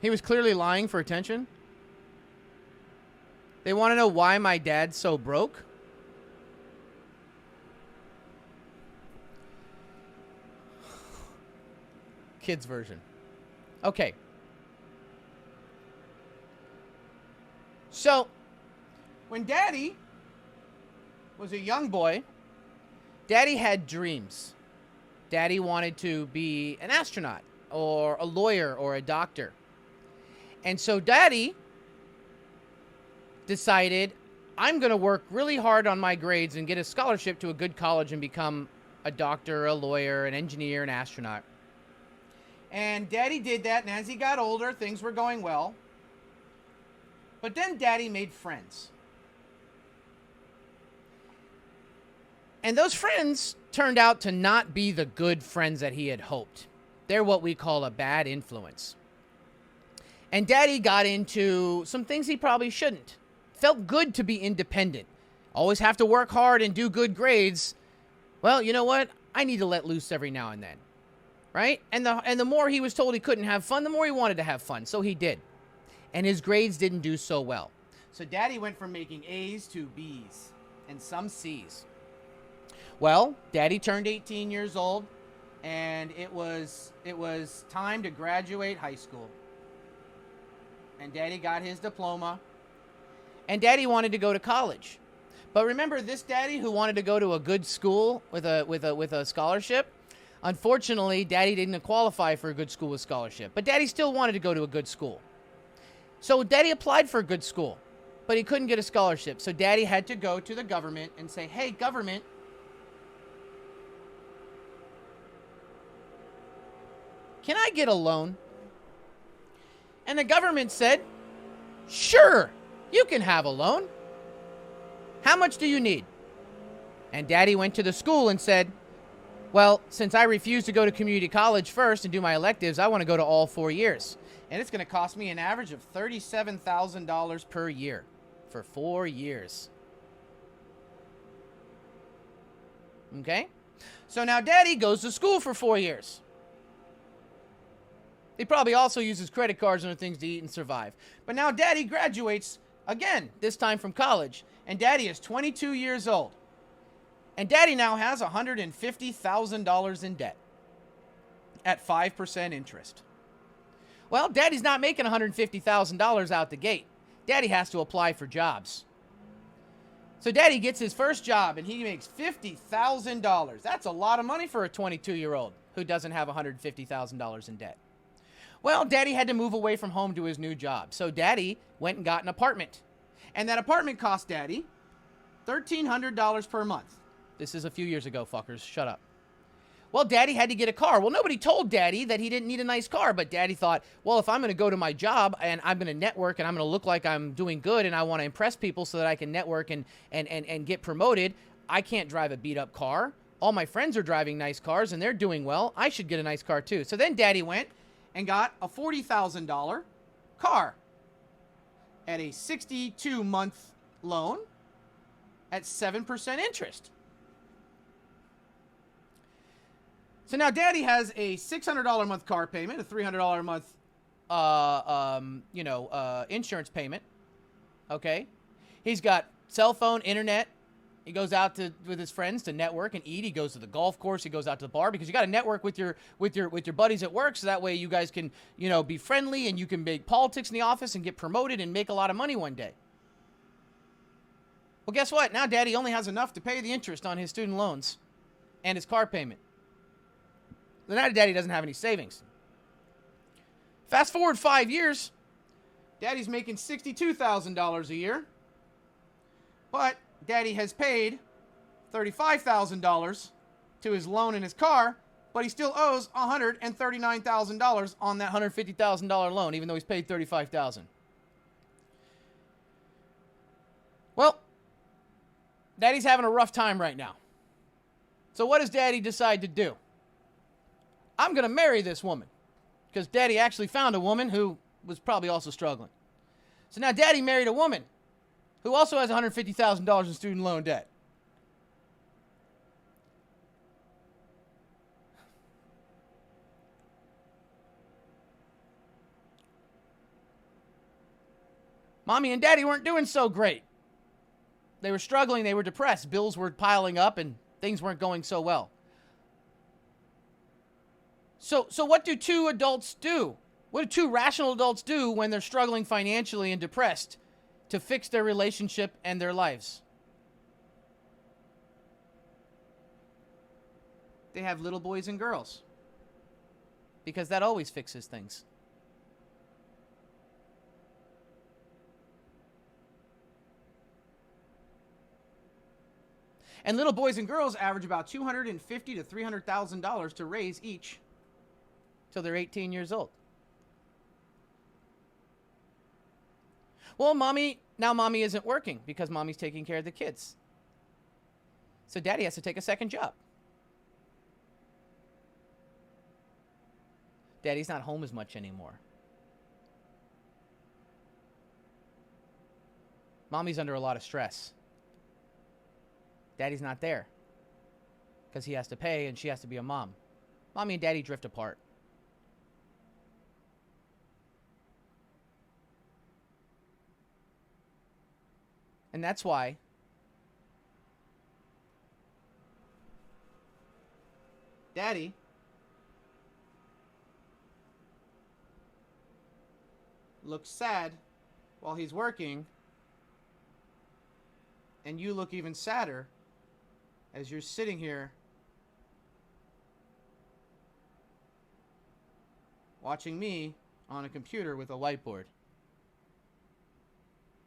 He was clearly lying for attention. They want to know why my dad's so broke. Kids version. Okay. So, when Daddy was a young boy, Daddy had dreams. Daddy wanted to be an astronaut or a lawyer or a doctor. And so Daddy decided, I'm going to work really hard on my grades and get a scholarship to a good college and become a doctor, a lawyer, an engineer, an astronaut. And Daddy did that, and as he got older, things were going well. But then Daddy made friends. And those friends turned out to not be the good friends that he had hoped. They're what we call a bad influence. And Daddy got into some things he probably shouldn't. Felt good to be independent. Always have to work hard and do good grades. Well, you know what? I need to let loose every now and then. Right? And the more he was told he couldn't have fun, the more he wanted to have fun. So he did. And his grades didn't do so well. So Daddy went from making A's to B's and some C's. Well, Daddy turned 18 years old, and it was time to graduate high school. And Daddy got his diploma, and Daddy wanted to go to college. But remember, this Daddy who wanted to go to a good school with a scholarship, unfortunately, Daddy didn't qualify for a good school with scholarship. But Daddy still wanted to go to a good school. So Daddy applied for a good school, but he couldn't get a scholarship. So Daddy had to go to the government and say, hey, government, can I get a loan? And the government said, sure, you can have a loan. How much do you need? And Daddy went to the school and said, well, since I refused to go to community college first and do my electives, I want to go to all 4 years. And it's going to cost me an average of $37,000 per year for 4 years. Okay? So now Daddy goes to school for 4 years. He probably also uses credit cards and other things to eat and survive. But now Daddy graduates again, this time from college. And Daddy is 22 years old. And Daddy now has $150,000 in debt at 5% interest. Well, Daddy's not making $150,000 out the gate. Daddy has to apply for jobs. So Daddy gets his first job and he makes $50,000. That's a lot of money for a 22-year-old who doesn't have $150,000 in debt. Well, Daddy had to move away from home to his new job. So Daddy went and got an apartment. And that apartment cost Daddy $1,300 per month. This is a few years ago, fuckers. Shut up. Well, Daddy had to get a car. Well, nobody told Daddy that he didn't need a nice car, but Daddy thought, well, if I'm going to go to my job and I'm going to network and I'm going to look like I'm doing good and I want to impress people so that I can network and get promoted, I can't drive a beat-up car. All my friends are driving nice cars and they're doing well. I should get a nice car too. So then Daddy went and got a $40,000 car at a 62-month loan at 7% interest. So now Daddy has a $600 a month car payment, a $300 a month, insurance payment. Okay, he's got cell phone, internet. He goes out with his friends to network and eat. He goes to the golf course. He goes out to the bar because you got to network with your buddies at work, so that way you guys can be friendly and you can make politics in the office and get promoted and make a lot of money one day. Well, guess what? Now Daddy only has enough to pay the interest on his student loans and his car payment. So now Daddy doesn't have any savings. Fast forward 5 years, Daddy's making $62,000 a year, but Daddy has paid $35,000 to his loan in his car, but he still owes $139,000 on that $150,000 loan, even though he's paid $35,000. Well, Daddy's having a rough time right now. So what does Daddy decide to do? I'm going to marry this woman, because Daddy actually found a woman who was probably also struggling. So now Daddy married a woman who also has $150,000 in student loan debt. Mommy and daddy weren't doing so great. They were struggling, they were depressed, bills were piling up, and things weren't going so well. So what do two adults do? What do two rational adults do when they're struggling financially and depressed to fix their relationship and their lives? They have little boys and girls. Because that always fixes things. And little boys and girls average about $250,000 to $300,000 to raise each till they're 18 years old. Well, mommy isn't working because mommy's taking care of the kids. So daddy has to take a second job. Daddy's not home as much anymore. Mommy's under a lot of stress. Daddy's not there because he has to pay and she has to be a mom. Mommy and daddy drift apart. And that's why daddy looks sad while he's working, and you look even sadder as you're sitting here watching me on a computer with a whiteboard.